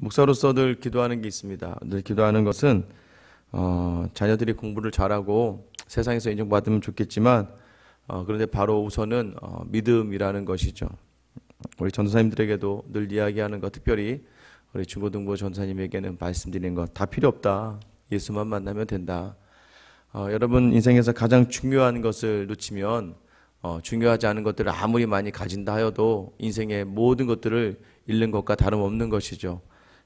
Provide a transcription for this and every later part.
목사로서 늘 기도하는 게 있습니다. 늘 기도하는 것은 자녀들이 공부를 잘하고 세상에서 인정받으면 좋겠지만 그런데 바로 우선은 믿음이라는 것이죠. 우리 전도사님들에게도 늘 이야기하는 것, 특별히 우리 중고등부 전사님에게는 말씀드리는 것, 다 필요 없다. 예수만 만나면 된다. 여러분 인생에서 가장 중요한 것을 놓치면 중요하지 않은 것들을 아무리 많이 가진다 하여도 인생의 모든 것들을 잃는 것과 다름없는 것이죠.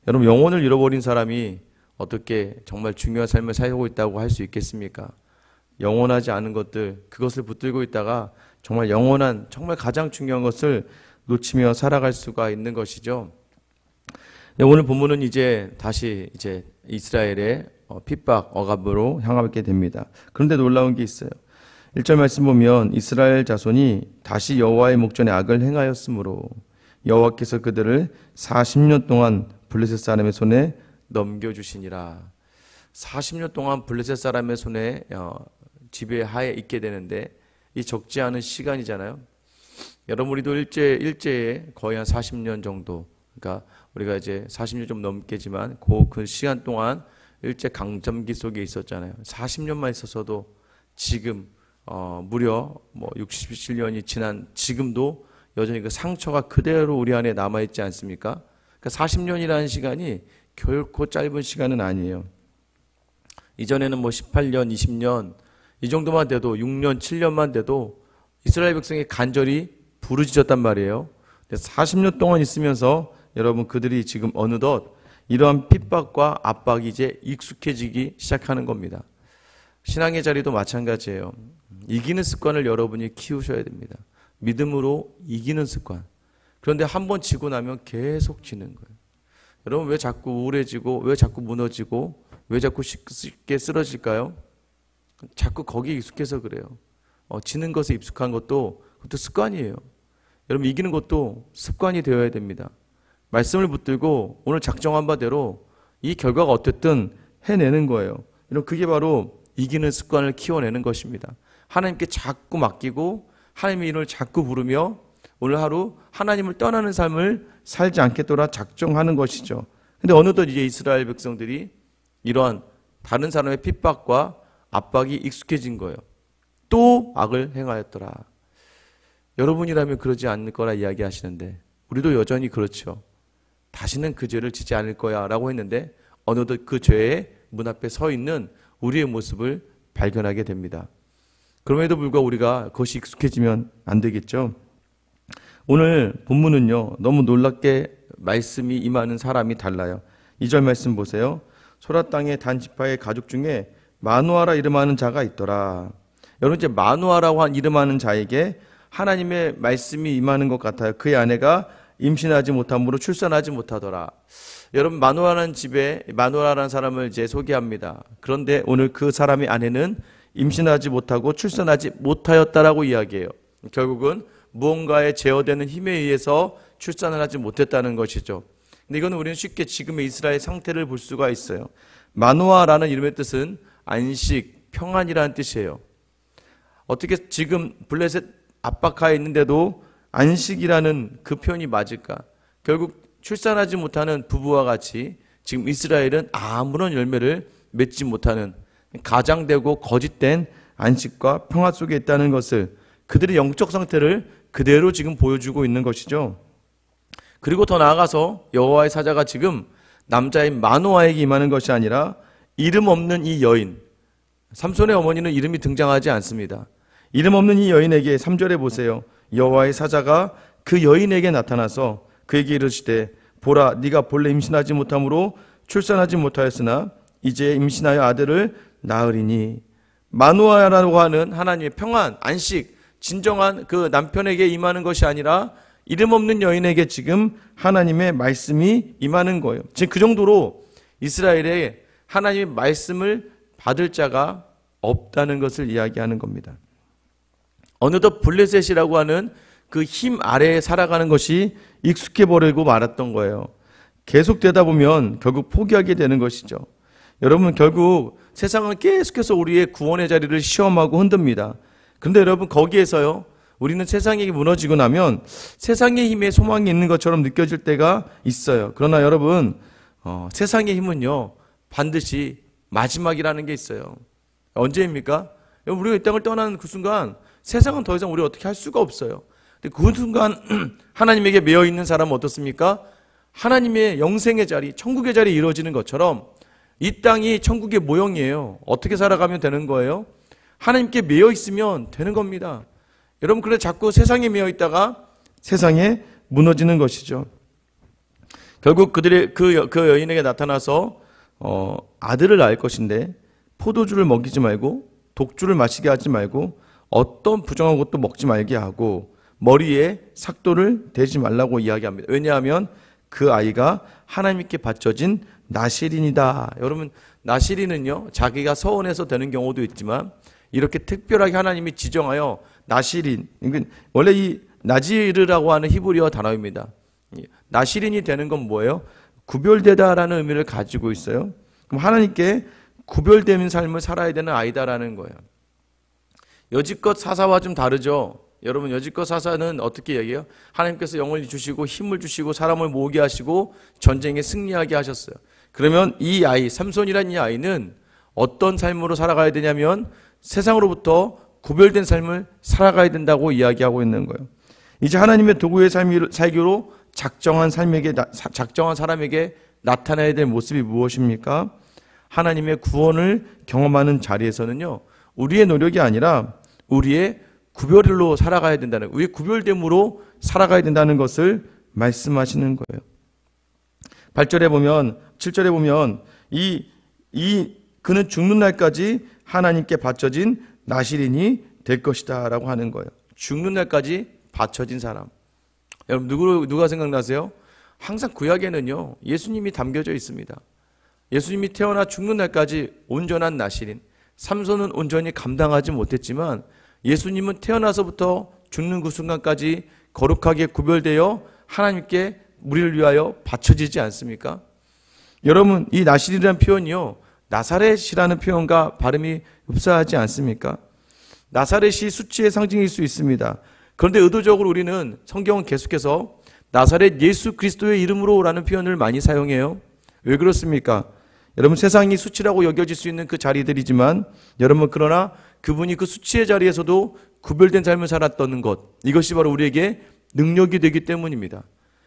여러분 영혼을 잃어버린 사람이 어떻게 정말 중요한 삶을 살고 있다고 할 수 있겠습니까? 영원하지 않은 것들, 그것을 붙들고 있다가 정말 영원한, 정말 가장 중요한 것을 놓치며 살아갈 수가 있는 것이죠. 오늘 본문은 다시 이스라엘의 핍박, 억압으로 향하게 됩니다. 그런데 놀라운 게 있어요. 1절 말씀 보면 이스라엘 자손이 다시 여호와의 목전에 악을 행하였으므로 여호와께서 그들을 40년 동안 블레셋 사람의 손에 넘겨주시니라. 40년 동안 블레셋 사람의 손에 지배하에 있게 되는데 이 적지 않은 시간이잖아요. 여러분 우리도 일제에 거의 한 40년 정도, 그러니까 우리가 이제 40년 좀 넘게지만 그 시간 동안 일제 강점기 속에 있었잖아요. 40년만 있었어도 지금 무려 67년이 지난 지금도 여전히 그 상처가 그대로 우리 안에 남아있지 않습니까? 그러니까 40년이라는 시간이 결코 짧은 시간은 아니에요. 이전에는 18년, 20년 이 정도만 돼도 6년, 7년만 돼도 이스라엘 백성이 간절히 부르짖었단 말이에요. 40년 동안 있으면서 여러분 그들이 지금 어느덧 이러한 핍박과 압박이 이제 익숙해지기 시작하는 겁니다. 신앙의 자리도 마찬가지예요. 이기는 습관을 여러분이 키우셔야 됩니다. 믿음으로 이기는 습관. 그런데 한번 지고 나면 계속 지는 거예요. 여러분 왜 자꾸 우울해지고 왜 자꾸 무너지고 왜 자꾸 쉽게 쓰러질까요? 자꾸 거기에 익숙해서 그래요. 지는 것에 익숙한 것도 그것도 습관이에요. 여러분 이기는 것도 습관이 되어야 됩니다. 말씀을 붙들고 오늘 작정한 바대로 이 결과가 어쨌든 해내는 거예요. 여러분 그게 바로 이기는 습관을 키워내는 것입니다. 하나님께 자꾸 맡기고 하나님의 이름을 자꾸 부르며 오늘 하루 하나님을 떠나는 삶을 살지 않겠도라 작정하는 것이죠. 근데 어느덧 이제 이스라엘 백성들이 이러한 다른 사람의 핍박과 압박이 익숙해진 거예요. 또 악을 행하였더라. 여러분이라면 그러지 않을 거라 이야기하시는데 우리도 여전히 그렇죠. 다시는 그 죄를 지지 않을 거야 라고 했는데 어느덧 그 죄의 문 앞에 서 있는 우리의 모습을 발견하게 됩니다. 그럼에도 불구하고 우리가 그것이 익숙해지면 안 되겠죠. 오늘 본문은요 너무 놀랍게 말씀이 임하는 사람이 달라요. 2절 말씀 보세요. 소라 땅의 단 지파의 가족 중에 마누아라 이름하는 자가 있더라. 여러분 이제 마누아라고 이름하는 자에게 하나님의 말씀이 임하는 것 같아요. 그의 아내가 임신하지 못함으로 출산하지 못하더라. 여러분 마누아라는 집에 마누아라는 사람을 이제 소개합니다. 그런데 오늘 그 사람의 아내는 임신하지 못하고 출산하지 못하였다라고 이야기해요. 결국은 무언가에 제어되는 힘에 의해서 출산을 하지 못했다는 것이죠. 근데 이거는 우리는 쉽게 지금의 이스라엘 상태를 볼 수가 있어요. 마누아라는 이름의 뜻은 안식, 평안이라는 뜻이에요. 어떻게 지금 블레셋 압박하에 있는데도 안식이라는 그 표현이 맞을까? 결국 출산하지 못하는 부부와 같이 지금 이스라엘은 아무런 열매를 맺지 못하는 가장되고 거짓된 안식과 평화 속에 있다는 것을 그들의 영적 상태를 그대로 지금 보여주고 있는 것이죠. 그리고 더 나아가서 여호와의 사자가 지금 남자인 마누아에게 임하는 것이 아니라 이름 없는 이 여인, 삼손의 어머니는 이름이 등장하지 않습니다. 이름 없는 이 여인에게 3절에 보세요. 여호와의 사자가 그 여인에게 나타나서 그에게 이르시되 보라 네가 본래 임신하지 못함으로 출산하지 못하였으나 이제 임신하여 아들을 낳으리니. 마누아라고 하는 하나님의 평안, 안식, 진정한 그 남편에게 임하는 것이 아니라 이름 없는 여인에게 지금 하나님의 말씀이 임하는 거예요. 지금 그 정도로 이스라엘에 하나님의 말씀을 받을 자가 없다는 것을 이야기하는 겁니다. 어느덧 블레셋이라고 하는 그 힘 아래에 살아가는 것이 익숙해 버리고 말았던 거예요. 계속되다 보면 결국 포기하게 되는 것이죠. 여러분 결국 세상은 계속해서 우리의 구원의 자리를 시험하고 흔듭니다. 그런데 여러분 거기에서요 우리는 세상이 무너지고 나면 세상의 힘에 소망이 있는 것처럼 느껴질 때가 있어요. 그러나 여러분, 세상의 힘은요, 반드시 마지막이라는 게 있어요. 언제입니까? 우리가 이 땅을 떠나는 그 순간 세상은 더 이상 우리가 어떻게 할 수가 없어요. 근데 그 순간 하나님에게 매여 있는 사람은 어떻습니까? 하나님의 영생의 자리, 천국의 자리에 이루어지는 것처럼 이 땅이 천국의 모형이에요. 어떻게 살아가면 되는 거예요? 하나님께 매여 있으면 되는 겁니다. 여러분, 그래 자꾸 세상에 매여 있다가 세상에 무너지는 것이죠. 결국 그들의 그 여인에게 나타나서 아들을 낳을 것인데 포도주를 먹이지 말고 독주를 마시게 하지 말고 어떤 부정한 것도 먹지 말게 하고 머리에 삭도를 대지 말라고 이야기합니다. 왜냐하면 그 아이가 하나님께 바쳐진 나실인이다. 여러분, 나실인은요, 자기가 서원해서 되는 경우도 있지만 이렇게 특별하게 하나님이 지정하여 나실인, 원래 이 나지르라고 하는 히브리어 단어입니다. 나실인이 되는 건 뭐예요? 구별되다라는 의미를 가지고 있어요. 그럼 하나님께 구별되는 삶을 살아야 되는 아이다라는 거예요. 여지껏 사사와 좀 다르죠. 여러분, 여지껏 사사는 어떻게 얘기해요? 하나님께서 영을 주시고 힘을 주시고 사람을 모으게 하시고 전쟁에 승리하게 하셨어요. 그러면 이 아이, 삼손이라는 이 아이는 어떤 삶으로 살아가야 되냐면 세상으로부터 구별된 삶을 살아가야 된다고 이야기하고 있는 거예요. 이제 하나님의 도구의 살기로 작정한 사람에게 나타나야 될 모습이 무엇입니까? 하나님의 구원을 경험하는 자리에서는요, 우리의 노력이 아니라 우리의 구별로 살아가야 된다는, 우리의 구별됨으로 살아가야 된다는 것을 말씀하시는 거예요. 8절에 보면, 7절에 보면 그는 죽는 날까지 하나님께 바쳐진 나실인이 될 것이다 라고 하는 거예요. 죽는 날까지 바쳐진 사람. 여러분, 누가 생각나세요? 항상 구약에는요, 예수님이 담겨져 있습니다. 예수님이 태어나 죽는 날까지 온전한 나실인, 삼손은 온전히 감당하지 못했지만 예수님은 태어나서부터 죽는 그 순간까지 거룩하게 구별되어 하나님께 우리를 위하여 바쳐지지 않습니까? 여러분, 이 나실이라는 표현이요, 나사렛이라는 표현과 발음이 흡사하지 않습니까? 나사렛이 수치의 상징일 수 있습니다. 그런데 의도적으로 우리는 성경은 계속해서 나사렛 예수 그리스도의 이름으로 라는 표현을 많이 사용해요. 왜 그렇습니까? 여러분, 세상이 수치라고 여겨질 수 있는 그 자리들이지만 여러분, 그러나 그분이 그 수치의 자리에서도 구별된 삶을 살았던 것, 이것이 바로 우리에게 능력이 되기 때문입니다.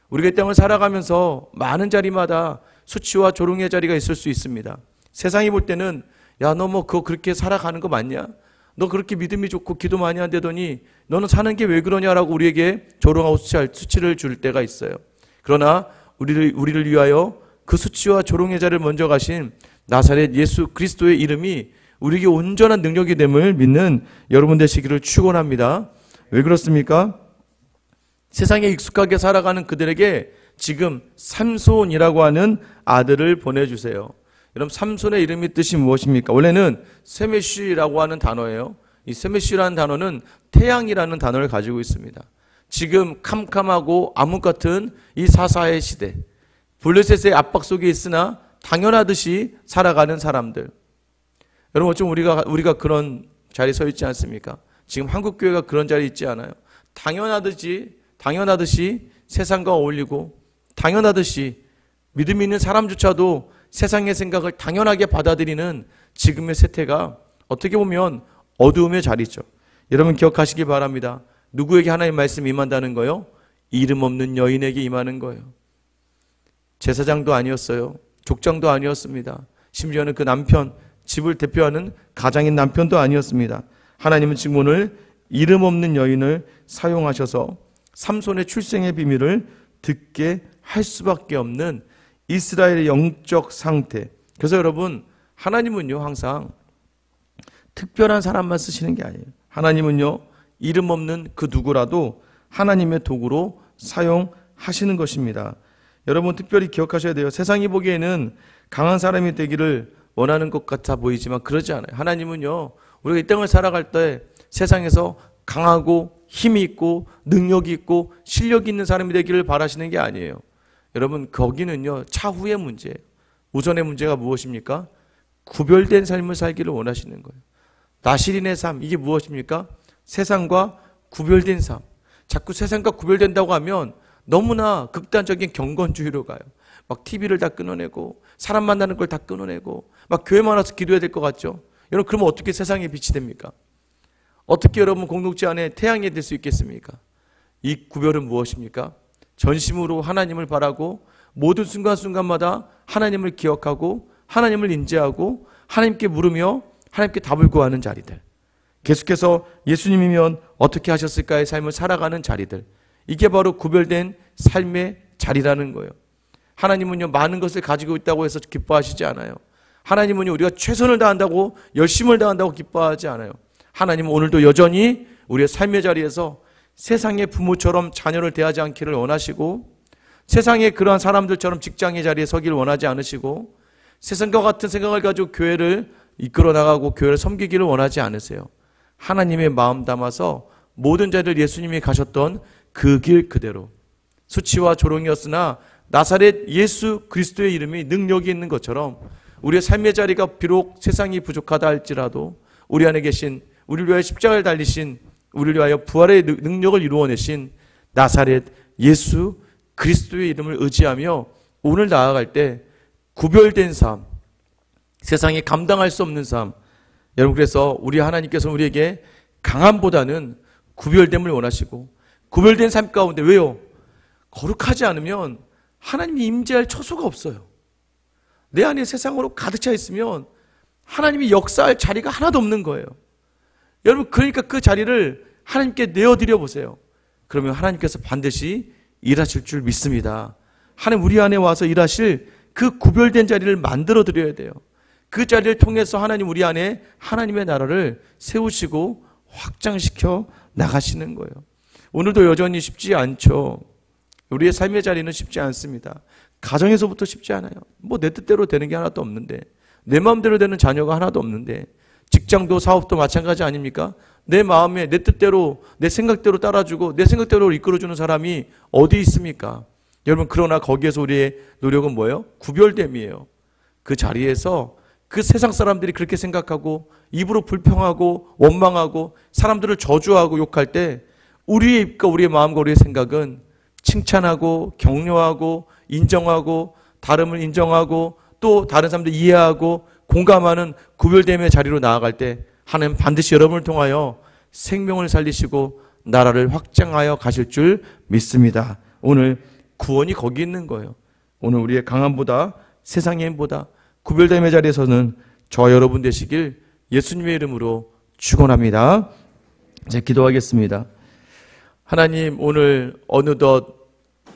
우리가 이 땅을 살아가면서 많은 자리마다 수치와 조롱의 자리가 있을 수 있습니다. 세상이 볼 때는 야, 너 뭐 그거 그렇게 살아가는 거 맞냐? 너 그렇게 믿음이 좋고 기도 많이 한다더니 너는 사는 게 왜 그러냐라고 우리에게 조롱하고 수치를 줄 때가 있어요. 그러나 우리를 위하여 그 수치와 조롱의 자리를 먼저 가신 나사렛 예수 그리스도의 이름이 우리에게 온전한 능력이 됨을 믿는 여러분 되시기를 축원합니다. 왜 그렇습니까? 세상에 익숙하게 살아가는 그들에게 지금 삼손이라고 하는 아들을 보내주세요. 여러분, 삼손의 이름의 뜻이 무엇입니까? 원래는 세메쉬라고 하는 단어예요. 이 세메쉬라는 단어는 태양이라는 단어를 가지고 있습니다. 지금 캄캄하고 암흑 같은 이 사사의 시대, 블레셋의 압박 속에 있으나 당연하듯이 살아가는 사람들. 여러분, 어쩜 우리가 그런 자리에 서 있지 않습니까? 지금 한국교회가 그런 자리에 있지 않아요. 당연하듯이 세상과 어울리고, 당연하듯이 믿음 있는 사람조차도 세상의 생각을 당연하게 받아들이는 지금의 세태가 어떻게 보면 어두움의 자리죠. 여러분, 기억하시기 바랍니다. 누구에게 하나님의 말씀이 임한다는 거요? 이름 없는 여인에게 임하는 거예요. 제사장도 아니었어요. 족장도 아니었습니다. 심지어는 그 남편, 집을 대표하는 가장인 남편도 아니었습니다. 하나님은 지금 오늘 이름 없는 여인을 사용하셔서 삼손의 출생의 비밀을 듣게 할 수밖에 없는 이스라엘의 영적 상태. 그래서 여러분, 하나님은요, 항상 특별한 사람만 쓰시는 게 아니에요. 하나님은요, 이름 없는 그 누구라도 하나님의 도구로 사용하시는 것입니다. 여러분, 특별히 기억하셔야 돼요. 세상이 보기에는 강한 사람이 되기를 원하는 것 같아 보이지만 그러지 않아요. 하나님은요, 우리가 이 땅을 살아갈 때 세상에서 강하고 힘이 있고 능력이 있고 실력이 있는 사람이 되기를 바라시는 게 아니에요. 여러분, 거기는요, 차후의 문제예요. 우선의 문제가 무엇입니까? 구별된 삶을 살기를 원하시는 거예요. 나실인의 삶, 이게 무엇입니까? 세상과 구별된 삶. 자꾸 세상과 구별된다고 하면 너무나 극단적인 경건주의로 가요. 막 TV를 다 끊어내고 사람 만나는 걸 다 끊어내고 막 교회만 와서 기도해야 될 것 같죠? 여러분, 그러면 어떻게 세상에 빛이 됩니까? 어떻게 여러분 공동체 안에 태양이 될 수 있겠습니까? 이 구별은 무엇입니까? 전심으로 하나님을 바라고 모든 순간순간마다 하나님을 기억하고 하나님을 인지하고 하나님께 물으며 하나님께 답을 구하는 자리들. 계속해서 예수님이면 어떻게 하셨을까의 삶을 살아가는 자리들. 이게 바로 구별된 삶의 자리라는 거예요. 하나님은요, 많은 것을 가지고 있다고 해서 기뻐하시지 않아요. 하나님은요, 우리가 최선을 다한다고, 열심을 다한다고 기뻐하지 않아요. 하나님은 오늘도 여전히 우리의 삶의 자리에서 세상의 부모처럼 자녀를 대하지 않기를 원하시고, 세상의 그러한 사람들처럼 직장의 자리에 서기를 원하지 않으시고, 세상과 같은 생각을 가지고 교회를 이끌어 나가고 교회를 섬기기를 원하지 않으세요. 하나님의 마음 담아서 모든 자리를 예수님이 가셨던 그 길 그대로, 수치와 조롱이었으나 나사렛 예수 그리스도의 이름이 능력이 있는 것처럼 우리의 삶의 자리가 비록 세상이 부족하다 할지라도 우리 안에 계신, 우리를 위하여 십자가를 달리신, 우리를 위하여 부활의 능력을 이루어내신 나사렛 예수 그리스도의 이름을 의지하며 오늘 나아갈 때 구별된 삶, 세상에 감당할 수 없는 삶. 여러분, 그래서 우리 하나님께서 우리에게 강함보다는 구별됨을 원하시고, 구별된 삶 가운데, 왜요? 거룩하지 않으면 하나님이 임재할 처소가 없어요. 내 안에 세상으로 가득 차 있으면 하나님이 역사할 자리가 하나도 없는 거예요. 여러분, 그러니까 그 자리를 하나님께 내어드려 보세요. 그러면 하나님께서 반드시 일하실 줄 믿습니다. 하나님 우리 안에 와서 일하실 그 구별된 자리를 만들어 드려야 돼요. 그 자리를 통해서 하나님 우리 안에 하나님의 나라를 세우시고 확장시켜 나가시는 거예요. 오늘도 여전히 쉽지 않죠. 우리의 삶의 자리는 쉽지 않습니다. 가정에서부터 쉽지 않아요. 뭐 내 뜻대로 되는 게 하나도 없는데, 내 마음대로 되는 자녀가 하나도 없는데, 직장도 사업도 마찬가지 아닙니까? 내 마음에 내 뜻대로 내 생각대로 따라주고 내 생각대로 이끌어주는 사람이 어디 있습니까? 여러분, 그러나 거기에서 우리의 노력은 뭐예요? 구별됨이에요. 그 자리에서 그 세상 사람들이 그렇게 생각하고 입으로 불평하고 원망하고 사람들을 저주하고 욕할 때 우리의 입과 우리의 마음과 우리의 생각은 칭찬하고 격려하고 인정하고 다름을 인정하고 또 다른 사람들 이해하고 공감하는 구별됨의 자리로 나아갈 때 하나님 반드시 여러분을 통하여 생명을 살리시고 나라를 확장하여 가실 줄 믿습니다. 오늘 구원이 거기 있는 거예요. 오늘 우리의 강함보다 세상의 힘보다 구별됨의 자리에서는 저와 여러분 되시길 예수님의 이름으로 축원합니다. 이제 기도하겠습니다. 하나님, 오늘 어느덧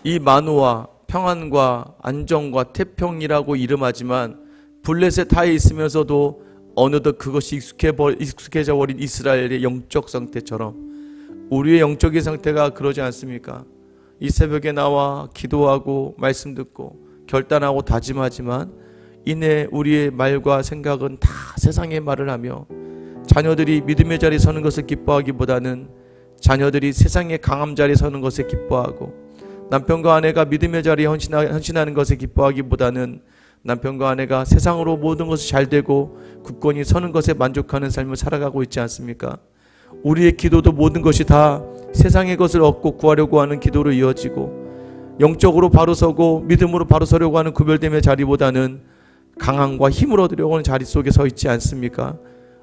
이 만호와 평안과 안정과 태평이라고 이름하지만 블레셋 하에 있으면서도 어느덧 그것이 익숙해져 버린 이스라엘의 영적 상태처럼 우리의 영적인 상태가 그러지 않습니까? 이 새벽에 나와 기도하고 말씀 듣고 결단하고 다짐하지만 이내 우리의 말과 생각은 다 세상의 말을 하며 자녀들이 믿음의 자리에 서는 것을 기뻐하기보다는 자녀들이 세상의 강함 자리에 서는 것을 기뻐하고 남편과 아내가 믿음의 자리에 헌신하는 것을 기뻐하기보다는 남편과 아내가 세상으로 모든 것이 잘 되고 굳건히 서는 것에 만족하는 삶을 살아가고 있지 않습니까? 우리의 기도도 모든 것이 다 세상의 것을 얻고 구하려고 하는 기도로 이어지고 영적으로 바로 서고 믿음으로 바로 서려고 하는 구별됨의 자리보다는 강함과 힘을 얻으려고 하는 자리 속에 서 있지 않습니까?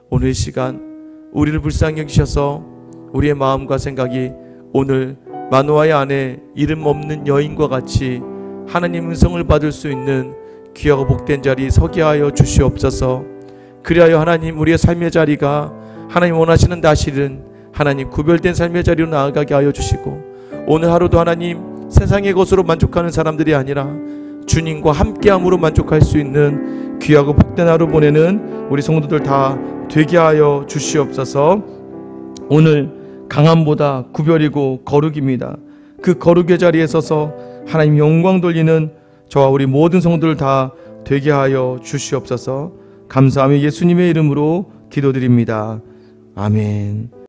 오늘 이 시간 우리를 불쌍히 여기셔서 우리의 마음과 생각이 오늘 마노아의 아내 이름 없는 여인과 같이 하나님 음성을 받을 수 있는 귀하고 복된 자리 서게 하여 주시옵소서. 그리하여 하나님 우리의 삶의 자리가 하나님 원하시는 다시는 하나님 구별된 삶의 자리로 나아가게 하여 주시고 오늘 하루도 하나님 세상의 것으로 만족하는 사람들이 아니라 주님과 함께함으로 만족할 수 있는 귀하고 복된 하루 보내는 우리 성도들 다 되게 하여 주시옵소서. 오늘 강함보다 구별이고 거룩입니다. 그 거룩의 자리에 서서 하나님 영광 돌리는 저와 우리 모든 성도들 다 되게 하여 주시옵소서. 감사하며 예수님의 이름으로 기도드립니다. 아멘.